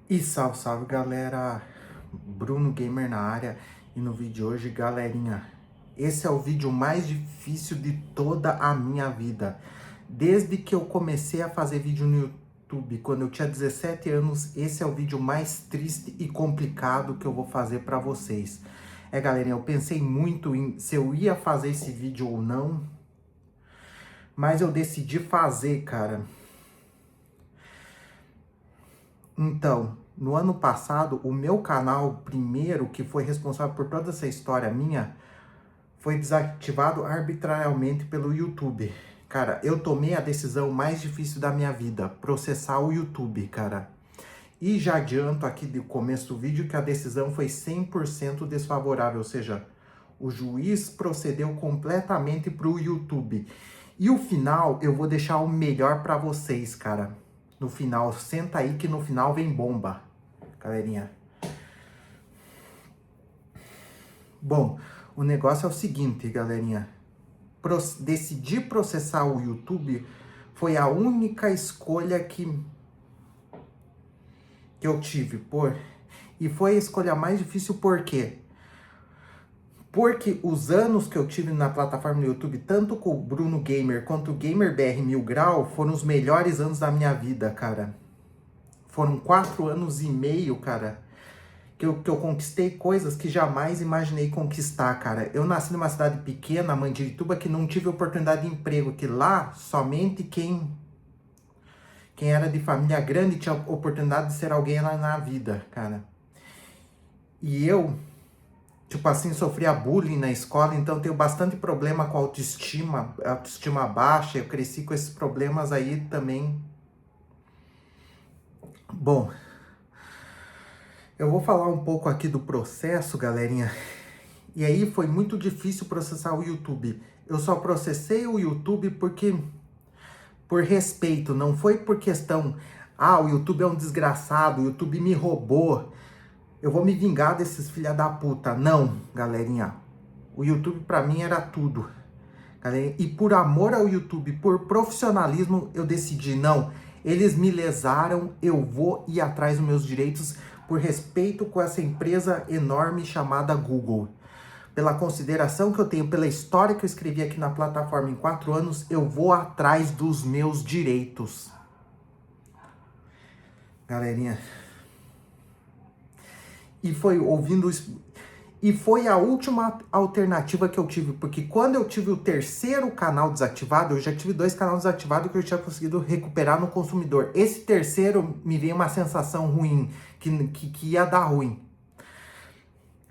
E salve, salve galera, Bruno Gamer na área. E no vídeo de hoje, galerinha, esse é o vídeo mais difícil de toda a minha vida. Desde que eu comecei a fazer vídeo no YouTube, quando eu tinha 17 anos, esse é o vídeo mais triste e complicado que eu vou fazer pra vocês. Galerinha, eu pensei muito em se eu ia fazer esse vídeo ou não, mas eu decidi fazer, cara. Então, no ano passado, o meu canal primeiro, que foi responsável por toda essa história minha, foi desativado arbitrariamente pelo YouTube. Cara, eu tomei a decisão mais difícil da minha vida, processar o YouTube, cara. E já adianto aqui do começo do vídeo que a decisão foi 100% desfavorável, ou seja, o juiz procedeu completamente pro YouTube. E o final, eu vou deixar o melhor para vocês, cara. No final, senta aí que no final vem bomba, galerinha. Bom, o negócio é o seguinte, galerinha. Decidir processar o YouTube foi a única escolha que eu tive. E foi a escolha mais difícil por quê? Porque os anos que eu tive na plataforma do YouTube, tanto com o Bruno Gamer quanto o Gamer BR 1000 Grau, foram os melhores anos da minha vida, cara. Foram 4 anos e meio, cara, que eu conquistei coisas que jamais imaginei conquistar, cara. Eu nasci numa cidade pequena, Mandirituba, que não tive oportunidade de emprego, que lá somente quem era de família grande tinha oportunidade de ser alguém lá na vida, cara. E eu, tipo assim, sofria bullying na escola, então tenho bastante problema com autoestima baixa, eu cresci com esses problemas aí também. Bom, eu vou falar um pouco aqui do processo, galerinha. E aí foi muito difícil processar o YouTube. Eu só processei o YouTube por respeito, não foi por questão, o YouTube é um desgraçado, o YouTube me roubou, eu vou me vingar desses filha da puta. Não, galerinha. O YouTube pra mim era tudo. Galerinha. E por amor ao YouTube, por profissionalismo, eu decidi, não, eles me lesaram, eu vou ir atrás dos meus direitos por respeito com essa empresa enorme chamada Google. Pela consideração que eu tenho, pela história que eu escrevi aqui na plataforma em 4 anos, eu vou atrás dos meus direitos. Galerinha. E foi ouvindo isso. E foi a última alternativa que eu tive, porque quando eu tive o terceiro canal desativado, eu já tive 2 canais desativados que eu tinha conseguido recuperar no consumidor. Esse terceiro me veio uma sensação ruim, que ia dar ruim.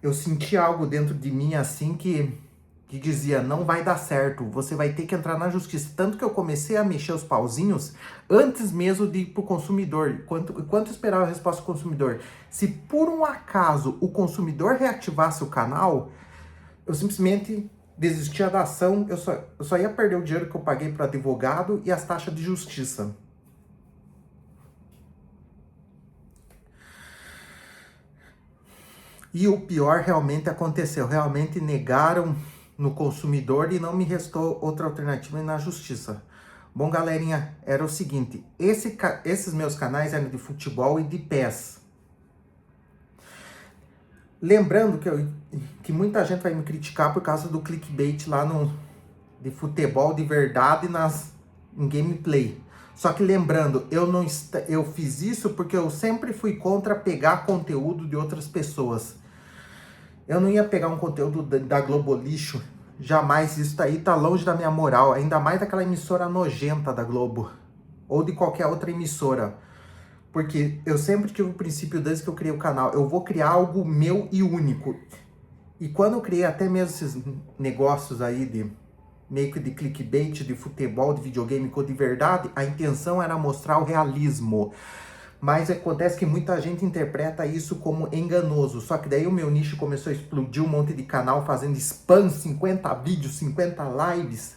Eu senti algo dentro de mim assim que dizia, não vai dar certo, você vai ter que entrar na justiça. Tanto que eu comecei a mexer os pauzinhos antes mesmo de ir pro consumidor. Enquanto eu esperava a resposta do consumidor. Se por um acaso o consumidor reativasse o canal, eu simplesmente desistia da ação, eu só ia perder o dinheiro que eu paguei para advogado e as taxas de justiça. E o pior realmente aconteceu, realmente negaram no consumidor e não me restou outra alternativa na justiça. Bom, galerinha, era o seguinte, esses meus canais eram de futebol e de PES. Lembrando que muita gente vai me criticar por causa do clickbait lá de futebol de verdade em gameplay. Só que lembrando, eu fiz isso porque eu sempre fui contra pegar conteúdo de outras pessoas. Eu não ia pegar um conteúdo da Globo Lixo, jamais. Isso daí tá longe da minha moral, ainda mais daquela emissora nojenta da Globo, ou de qualquer outra emissora. Porque eu sempre tive o princípio, desde que eu criei o canal, eu vou criar algo meu e único. E quando eu criei até mesmo esses negócios aí meio que de clickbait, de futebol, de videogame, de verdade, a intenção era mostrar o realismo. Mas acontece que muita gente interpreta isso como enganoso. Só que daí o meu nicho começou a explodir, um monte de canal fazendo spam, 50 vídeos, 50 lives.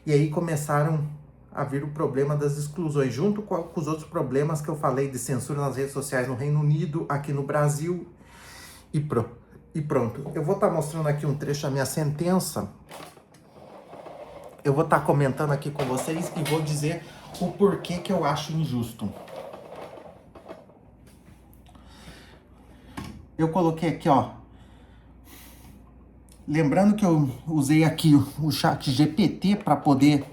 E aí começaram a vir o problema das exclusões, junto com os outros problemas que eu falei de censura nas redes sociais no Reino Unido, aqui no Brasil. E pronto. Eu vou estar mostrando aqui um trecho da minha sentença. Eu vou estar comentando aqui com vocês e vou dizer o porquê que eu acho injusto. eu coloquei aqui, ó. Lembrando que eu usei aqui o chat GPT para poder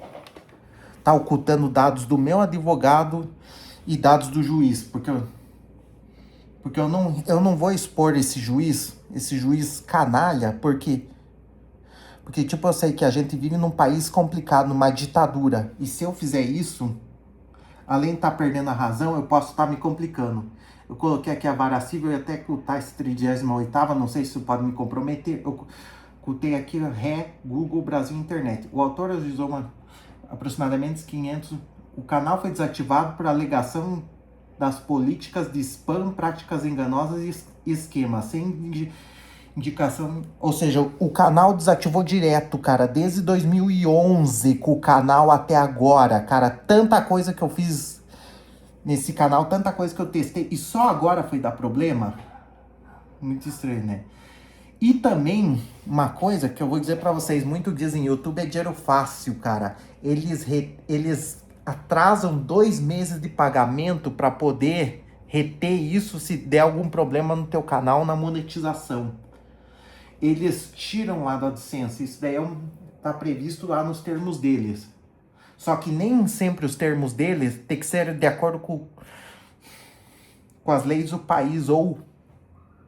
tá ocultando dados do meu advogado e dados do juiz, porque eu não vou expor esse juiz canalha, porque tipo, eu sei que a gente vive num país complicado, numa ditadura, e se eu fizer isso, além de estar perdendo a razão, eu posso estar me complicando. Eu coloquei aqui a vara civil e até ocultar esse 38ª, não sei se isso pode me comprometer, eu ocultei aqui Ré, Google, Brasil Internet. O autor ajuizou aproximadamente 500. O canal foi desativado por alegação das políticas de spam, práticas enganosas e esquemas, sem indicação. Ou seja, o canal desativou direto, cara, desde 2011 com o canal até agora, cara. Tanta coisa que eu fiz nesse canal, tanta coisa que eu testei e só agora foi dar problema. Muito estranho, né? E também, uma coisa que eu vou dizer pra vocês, muito dizem, YouTube é dinheiro fácil, cara. Eles atrasam 2 meses de pagamento pra poder reter isso se der algum problema no teu canal na monetização. Eles tiram lá da AdSense, isso daí tá previsto lá nos termos deles. Só que nem sempre os termos deles tem que ser de acordo com as leis do país ou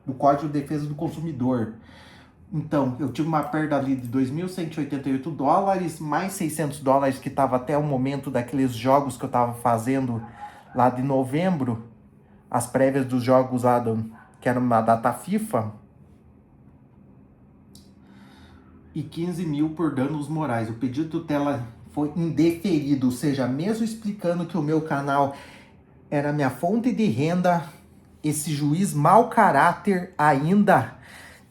do Código de Defesa do Consumidor. Então, eu tive uma perda ali de $2.188, mais $600 que estava até o momento daqueles jogos que eu estava fazendo lá de novembro, as prévias dos jogos lá, que era uma data FIFA, e 15 mil por danos morais. O pedido de tutela foi indeferido, ou seja, mesmo explicando que o meu canal era minha fonte de renda, esse juiz mau caráter ainda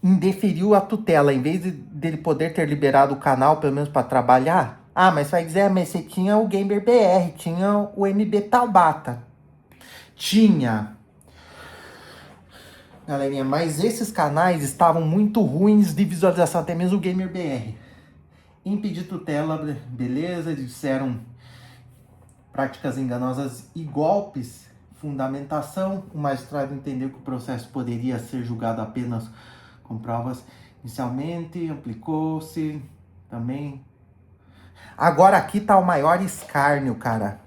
indeferiu a tutela, em vez dele poder ter liberado o canal, pelo menos para trabalhar. Ah, mas vai dizer, mas você tinha o Gamer BR, tinha o MB Tabata. Tinha. Galerinha, mas esses canais estavam muito ruins de visualização, até mesmo o Gamer BR. Impedir tutela, beleza, disseram práticas enganosas e golpes, fundamentação. O magistrado entendeu que o processo poderia ser julgado apenas com provas inicialmente, aplicou-se também. Agora aqui tá o maior escárnio, cara.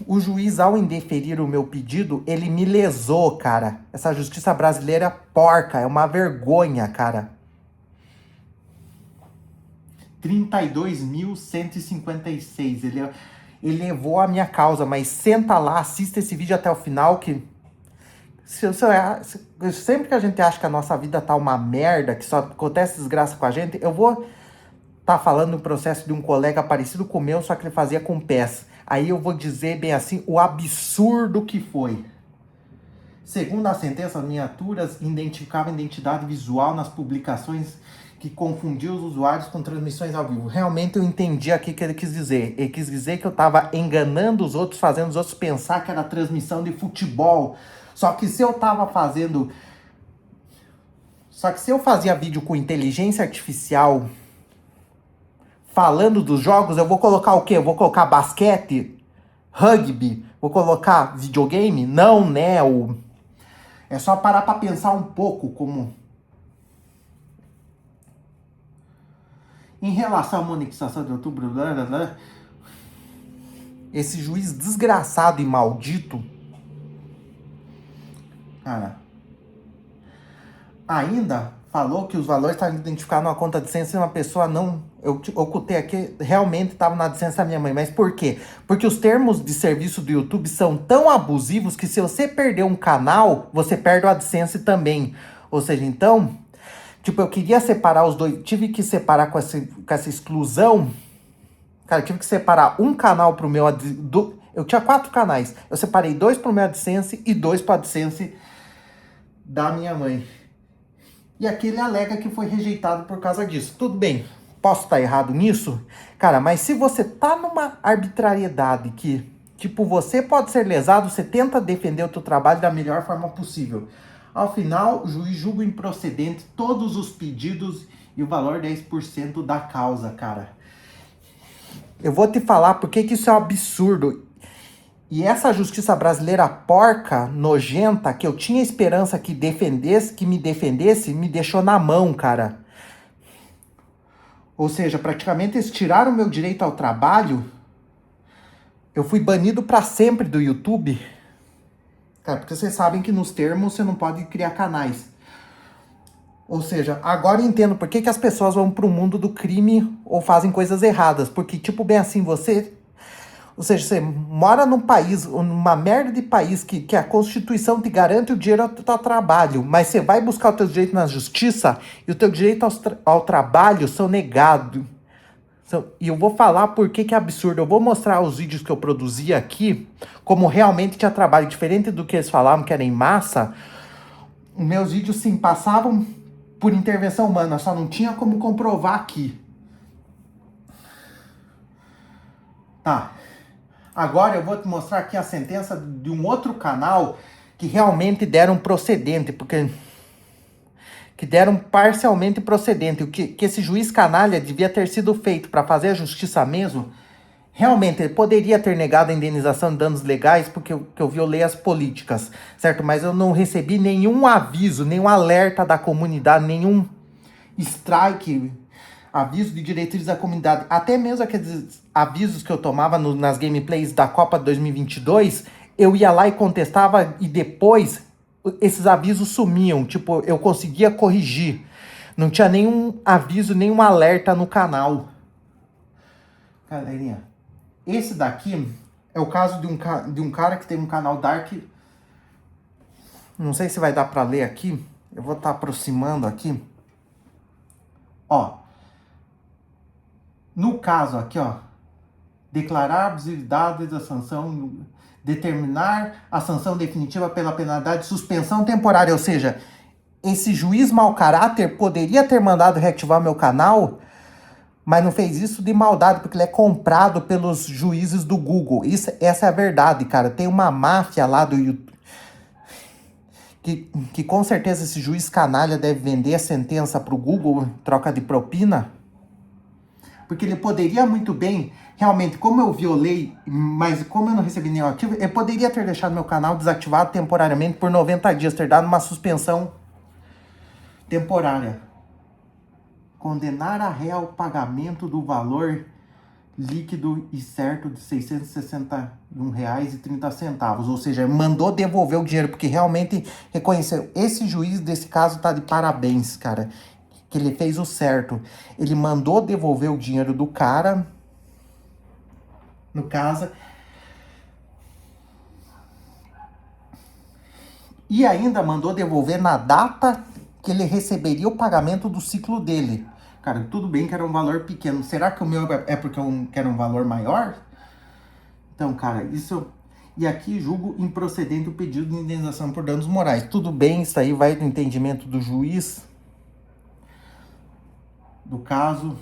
O juiz, ao indeferir o meu pedido, ele me lesou, cara. Essa justiça brasileira é porca, é uma vergonha, cara. 32.156. Ele levou a minha causa, mas senta lá, assista esse vídeo até o final, que sempre que a gente acha que a nossa vida tá uma merda, que só acontece desgraça com a gente, eu vou tá falando do processo de um colega parecido com o meu, só que ele fazia com pés. Aí eu vou dizer bem assim, o absurdo que foi. Segundo a sentença, as miniaturas identificavam identidade visual nas publicações que confundiam os usuários com transmissões ao vivo. Realmente eu entendi aqui o que ele quis dizer. Ele quis dizer que eu tava enganando os outros, fazendo os outros pensar que era transmissão de futebol. Só que se eu fazia vídeo com inteligência artificial falando dos jogos, eu vou colocar o quê? Eu vou colocar basquete? Rugby? Vou colocar videogame? Não, né? É só parar pra pensar um pouco como... Em relação à monetização de outubro, esse juiz desgraçado e maldito, cara, ainda falou que os valores estavam identificados numa conta de AdSense e uma pessoa não... Eu ocultei aqui, realmente estava na AdSense da minha mãe. Mas por quê? Porque os termos de serviço do YouTube são tão abusivos que se você perder um canal, você perde o AdSense também. Ou seja, então... Tipo, eu queria separar os dois, tive que separar com essa exclusão. Cara, eu tive que separar um canal pro meu eu tinha 4 canais. Eu separei 2 pro meu AdSense e 2 pro AdSense da minha mãe. E aqui ele alega que foi rejeitado por causa disso. Tudo bem, posso estar errado nisso? Cara, mas se você tá numa arbitrariedade que, tipo, você pode ser lesado, você tenta defender o teu trabalho da melhor forma possível. Ao final, o juiz julga improcedente todos os pedidos e o valor 10% da causa, cara. Eu vou te falar porque que isso é um absurdo. E essa justiça brasileira porca, nojenta, que eu tinha esperança que me defendesse, me deixou na mão, cara. Ou seja, praticamente eles tiraram o meu direito ao trabalho. Eu fui banido para sempre do YouTube. Cara, porque vocês sabem que nos termos você não pode criar canais. Ou seja, agora eu entendo por que as pessoas vão pro mundo do crime ou fazem coisas erradas. Porque, tipo, bem assim, ou seja, você mora num país, numa merda de país que a Constituição te garante o direito ao teu trabalho, mas você vai buscar o teu direito na justiça e o teu direito ao trabalho são negados. E eu vou falar por que é absurdo. Eu vou mostrar os vídeos que eu produzi aqui, como realmente tinha trabalho, diferente do que eles falavam que era em massa. Meus vídeos, sim, passavam por intervenção humana, só não tinha como comprovar aqui. Tá. Agora eu vou te mostrar aqui a sentença de um outro canal que realmente deram procedente, que deram parcialmente procedente. O que esse juiz canalha devia ter sido feito para fazer a justiça mesmo. Realmente, ele poderia ter negado a indenização de danos legais porque eu violei as políticas, certo? Mas eu não recebi nenhum aviso, nenhum alerta da comunidade, nenhum strike, aviso de diretrizes da comunidade. Até mesmo aqueles avisos que eu tomava nas gameplays da Copa 2022, eu ia lá e contestava e depois esses avisos sumiam. Tipo, eu conseguia corrigir. Não tinha nenhum aviso, nenhum alerta no canal. Galerinha, esse daqui é o caso de um cara que tem um canal Dark. Não sei se vai dar pra ler aqui. Eu vou estar aproximando aqui. Ó. No caso aqui, ó. Declarar a abusividade da sanção. Determinar a sanção definitiva pela penalidade de suspensão temporária. Ou seja, esse juiz mau caráter poderia ter mandado reativar meu canal, mas não fez isso de maldade, porque ele é comprado pelos juízes do Google. Essa é a verdade, cara. Tem uma máfia lá do YouTube que com certeza esse juiz canalha deve vender a sentença pro Google em troca de propina. Porque ele poderia muito bem, realmente, como eu violei, mas como eu não recebi nenhum ativo, ele poderia ter deixado meu canal desativado temporariamente por 90 dias, ter dado uma suspensão temporária. Condenar a réu ao pagamento do valor líquido e certo de R$ 661,30. Ou seja, mandou devolver o dinheiro, porque realmente reconheceu. Esse juiz desse caso tá de parabéns, cara. Que ele fez o certo. Ele mandou devolver o dinheiro do cara, no caso. E ainda mandou devolver na data que ele receberia o pagamento do ciclo dele. Cara, tudo bem que era um valor pequeno. Será que o meu é porque eu quero um valor maior? Então, cara, isso... E aqui julgo improcedente o pedido de indenização por danos morais. Tudo bem, isso aí vai do entendimento do juiz do caso.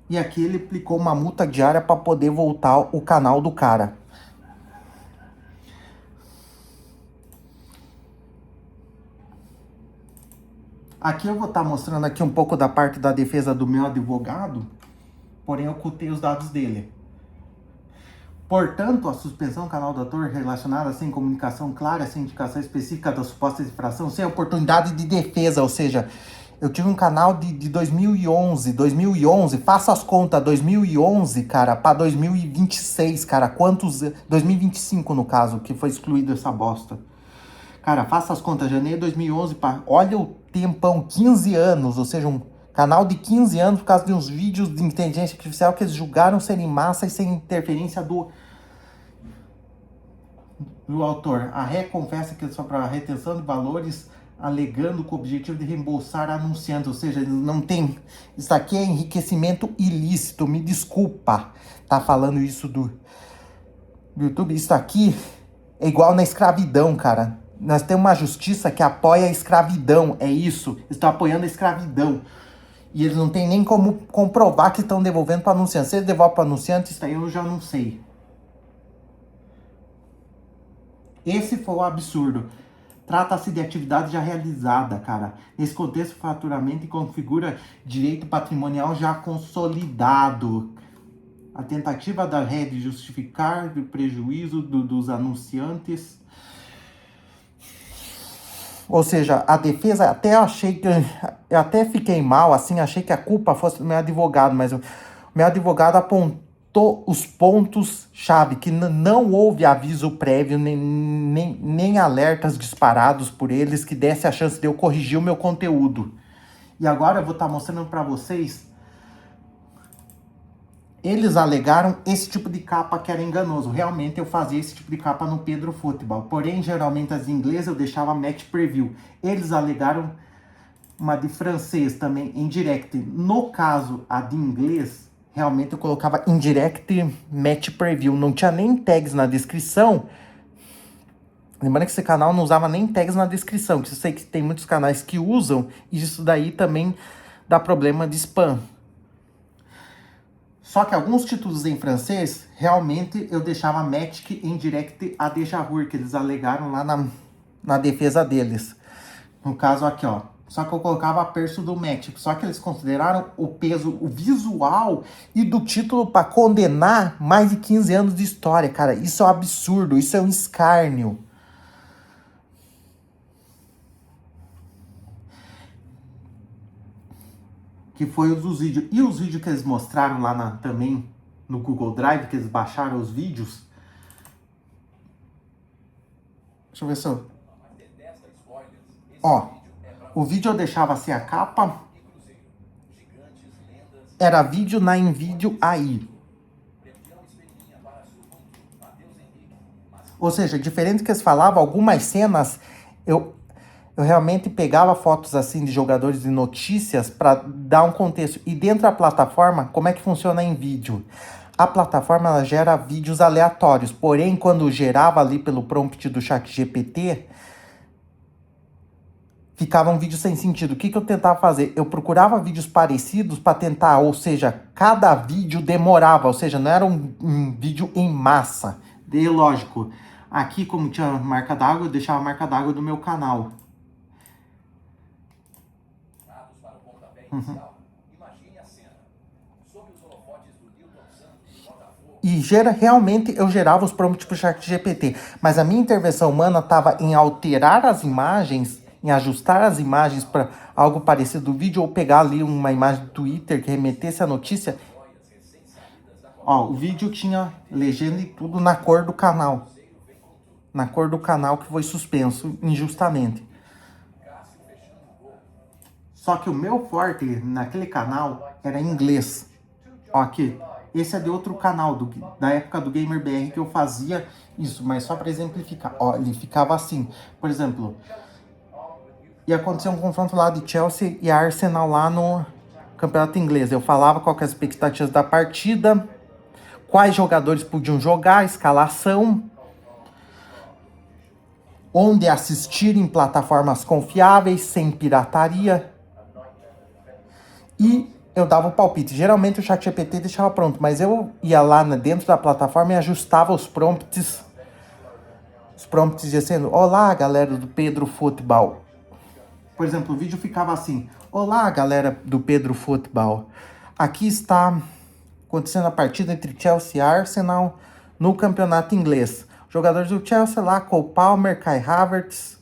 E aqui ele aplicou uma multa diária para poder voltar o canal do cara. Aqui eu vou estar mostrando aqui um pouco da parte da defesa do meu advogado, porém eu ocultei os dados dele. Portanto, a suspensão do canal do ator relacionada sem comunicação clara, sem indicação específica da suposta infração, sem oportunidade de defesa, ou seja, eu tive um canal de 2011, faça as contas, 2011, cara, para 2026, cara, 2025 no caso, que foi excluído essa bosta. Cara, faça as contas, janeiro de 2011, olha o tempão, 15 anos, ou seja, um canal de 15 anos por causa de uns vídeos de inteligência artificial que eles julgaram serem massa e sem interferência do autor. A ré confessa que é só para retenção de valores, alegando com o objetivo de reembolsar anunciantes, ou seja, eles não tem... Isso aqui é enriquecimento ilícito, me desculpa tá falando isso do YouTube. Isso aqui é igual na escravidão, cara. Nós temos uma justiça que apoia a escravidão, é isso. Estão apoiando a escravidão. E eles não têm nem como comprovar que estão devolvendo para anunciante. Se eles devolvem para anunciante, isso aí eu já não sei. Esse foi o absurdo. Trata-se de atividade já realizada, cara. Nesse contexto, faturamento e configura direito patrimonial já consolidado. A tentativa da rede justificar o prejuízo dos anunciantes. Ou seja, a defesa, até achei que... Eu até fiquei mal, assim, achei que a culpa fosse do meu advogado, mas o meu advogado apontou os pontos-chave, que não houve aviso prévio, nem alertas disparados por eles, que desse a chance de eu corrigir o meu conteúdo. E agora eu vou estar mostrando para vocês. Eles alegaram esse tipo de capa que era enganoso. Realmente eu fazia esse tipo de capa no Pedro Futebol. Porém, geralmente as inglesas eu deixava match preview. Eles alegaram uma de francês também, indirect. No caso, a de inglês, realmente eu colocava indirect match preview. Não tinha nem tags na descrição. Lembrando que esse canal não usava nem tags na descrição. Que eu sei que tem muitos canais que usam. E isso daí também dá problema de spam. Só que alguns títulos em francês, realmente eu deixava Matic em direct a Dejahour, que eles alegaram lá na defesa deles. No caso aqui, ó. Só que eu colocava a perso do Matic. Só que eles consideraram o peso, o visual e do título para condenar mais de 15 anos de história, cara. Isso é um absurdo, isso é um escárnio. Que foi os vídeos. E os vídeos que eles mostraram lá também no Google Drive, que eles baixaram os vídeos. Deixa eu ver se eu... Ó, o vídeo eu deixava assim a capa. Era vídeo na InVideo AI. Ou seja, diferente do que eles falavam, algumas cenas eu realmente pegava fotos assim de jogadores de notícias para dar um contexto. E dentro da plataforma, como é que funciona em vídeo? A plataforma ela gera vídeos aleatórios, porém quando gerava ali pelo prompt do ChatGPT, ficava um vídeo sem sentido. O que eu tentava fazer? Eu procurava vídeos parecidos para tentar, ou seja, cada vídeo demorava, ou seja, não era um vídeo em massa. E lógico, aqui como tinha marca d'água, eu deixava a marca d'água do meu canal. E realmente eu gerava os prompts para o ChatGPT. Mas a minha intervenção humana estava em alterar as imagens, em ajustar as imagens para algo parecido do vídeo, ou pegar ali uma imagem do Twitter que remetesse a notícia. Ó, o vídeo tinha legenda e tudo na cor do canal. Na cor do canal que foi suspenso injustamente. Só que o meu forte naquele canal era inglês. Ó, aqui. Esse é de outro canal, da época do GamerBR, que eu fazia isso, mas só para exemplificar. Ó, ele ficava assim. Por exemplo, ia acontecer um confronto lá de Chelsea e Arsenal lá no campeonato inglês. Eu falava qual que é as expectativas da partida, quais jogadores podiam jogar, escalação, onde assistir em plataformas confiáveis, sem pirataria. E eu dava o palpite. Geralmente o ChatGPT deixava pronto, mas eu ia lá dentro da plataforma e ajustava os prompts. Os prompts dizendo, olá galera do Pedro Futebol. Por exemplo, o vídeo ficava assim, olá galera do Pedro Futebol. Aqui está acontecendo a partida entre Chelsea e Arsenal no campeonato inglês. Jogadores do Chelsea lá, Cole Palmer, Kai Havertz,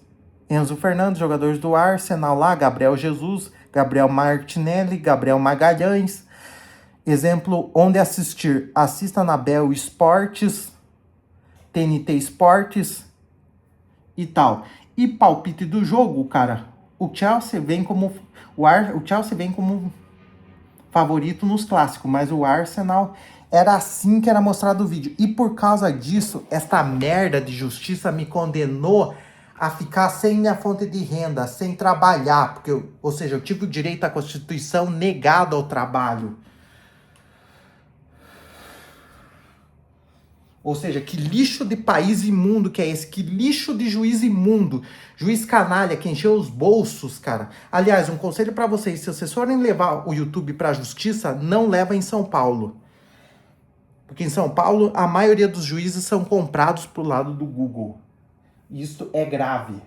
Enzo Fernandes, jogadores do Arsenal lá, Gabriel Jesus, Gabriel Martinelli, Gabriel Magalhães. Exemplo, onde assistir? Assista na Bell Esportes, TNT Esportes e tal. E palpite do jogo, cara. O Chelsea vem como favorito nos clássicos, mas o Arsenal era assim que era mostrado o vídeo. E por causa disso, esta merda de justiça me condenou a ficar sem minha fonte de renda, sem trabalhar, porque ou seja, eu tive o direito à Constituição negado ao trabalho. Ou seja, que lixo de país imundo que é esse? Que lixo de juiz imundo. Juiz canalha que encheu os bolsos, cara. Aliás, um conselho para vocês. Se vocês forem levar o YouTube pra justiça, não leva em São Paulo. Porque em São Paulo, a maioria dos juízes são comprados pro lado do Google. Isso é grave.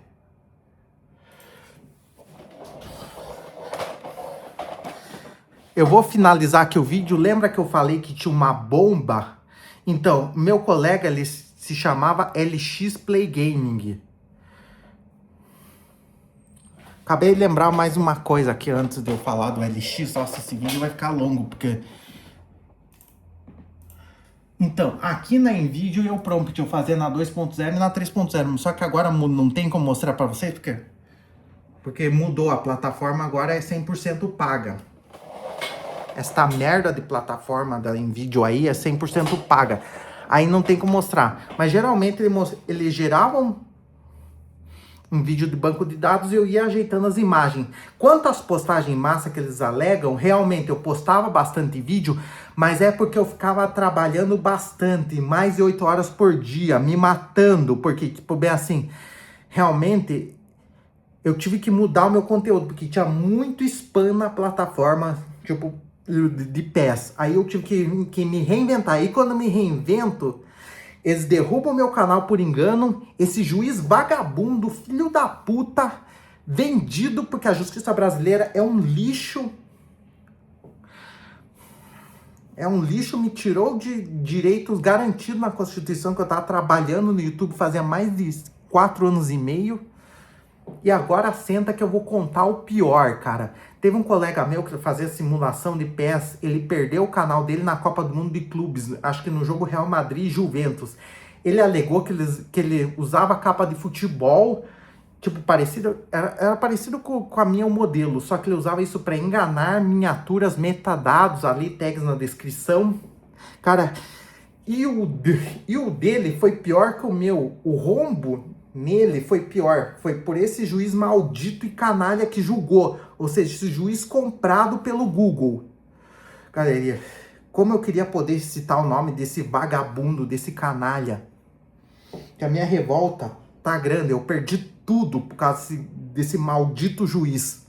Eu vou finalizar aqui o vídeo. Lembra que eu falei que tinha uma bomba? Então, meu colega, ele se chamava LX Play Gaming. Acabei de lembrar mais uma coisa aqui antes de eu falar do LX. Nossa, esse vídeo vai ficar longo, porque... Então, aqui na NVIDIA eu prompt eu fazer na 2.0 e na 3.0. Só que agora não tem como mostrar pra vocês, porque mudou a plataforma, agora é 100% paga. Esta merda de plataforma da NVIDIA aí é 100% paga. Aí não tem como mostrar. Mas geralmente ele gerava um vídeo de banco de dados e eu ia ajeitando as imagens. Quanto às postagens em massa que eles alegam, realmente eu postava bastante vídeo, mas é porque eu ficava trabalhando bastante, mais de 8 horas por dia, me matando, porque, tipo, bem assim, realmente eu tive que mudar o meu conteúdo, porque tinha muito spam na plataforma, tipo, de pés. Aí eu tive que me reinventar. Aí quando eu me reinvento, eles derrubam meu canal por engano. Esse juiz vagabundo, filho da puta, vendido, porque a justiça brasileira é um lixo. É um lixo, me tirou de direitos garantidos na Constituição, que eu tava trabalhando no YouTube fazia mais de 4 anos e meio. E agora senta que eu vou contar o pior, cara. Teve um colega meu que fazia simulação de PES, ele perdeu o canal dele na Copa do Mundo de Clubes, acho que no jogo Real Madrid e Juventus. Ele alegou que ele usava capa de futebol, tipo, parecido, era parecido com a minha modelo, só que ele usava isso para enganar, miniaturas, metadados ali, tags na descrição. Cara, e o dele foi pior que o meu. O rombo nele foi pior. Foi por esse juiz maldito e canalha que julgou. Ou seja, esse juiz comprado pelo Google. Galerinha, como eu queria poder citar o nome desse vagabundo, desse canalha. Que a minha revolta tá grande. Eu perdi tudo por causa desse maldito juiz.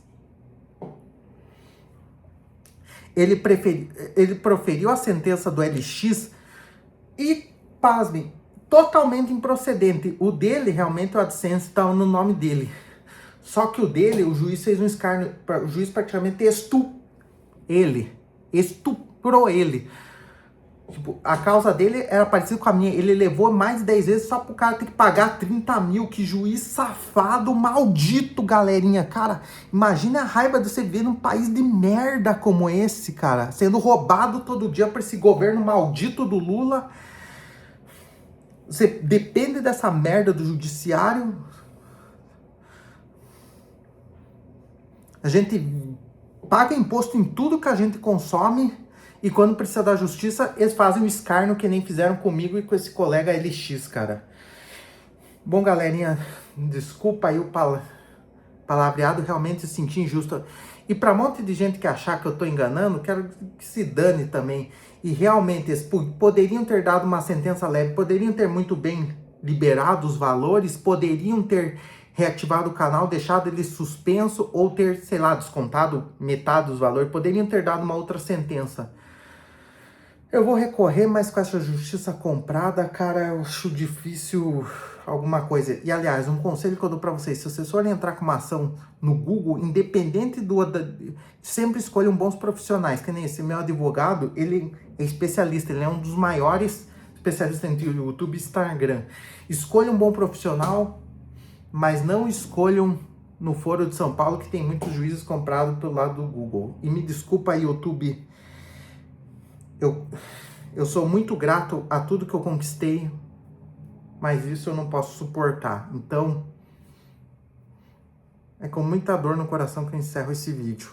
Ele proferiu a sentença do LX e, pasmem, totalmente improcedente. O dele, realmente, o AdSense estava no nome dele. Só que o dele, o juiz fez um escárnio, o juiz praticamente estuprou ele. Tipo, a causa dele era parecida com a minha. Ele levou mais de 10 vezes só pro cara ter que pagar 30 mil. Que juiz safado, maldito, galerinha. Cara, imagina a raiva de você ver num país de merda como esse, cara. Sendo roubado todo dia por esse governo maldito do Lula. Você depende dessa merda do judiciário. A gente paga imposto em tudo que a gente consome. E quando precisa da justiça, eles fazem o escárnio que nem fizeram comigo e com esse colega LX, cara. Bom, galerinha, desculpa aí o palavreado, realmente senti injusto. E pra um monte de gente que achar que eu tô enganando, quero que se dane também. E realmente, eles poderiam ter dado uma sentença leve, poderiam ter muito bem liberado os valores, poderiam ter reativado o canal, deixado ele suspenso, ou ter, sei lá, descontado metade dos valores, poderiam ter dado uma outra sentença. Eu vou recorrer, mas com essa justiça comprada, cara, eu acho difícil alguma coisa. E, aliás, um conselho que eu dou pra vocês, se vocês forem entrar com uma ação no Google, independente sempre escolham bons profissionais, que nem esse meu advogado, ele é especialista, ele é um dos maiores especialistas em YouTube e Instagram. Escolham um bom profissional, mas não escolham no Foro de São Paulo, que tem muitos juízes comprados pelo lado do Google. E me desculpa aí, YouTube, eu sou muito grato a tudo que eu conquistei, mas isso eu não posso suportar. Então, é com muita dor no coração que eu encerro esse vídeo.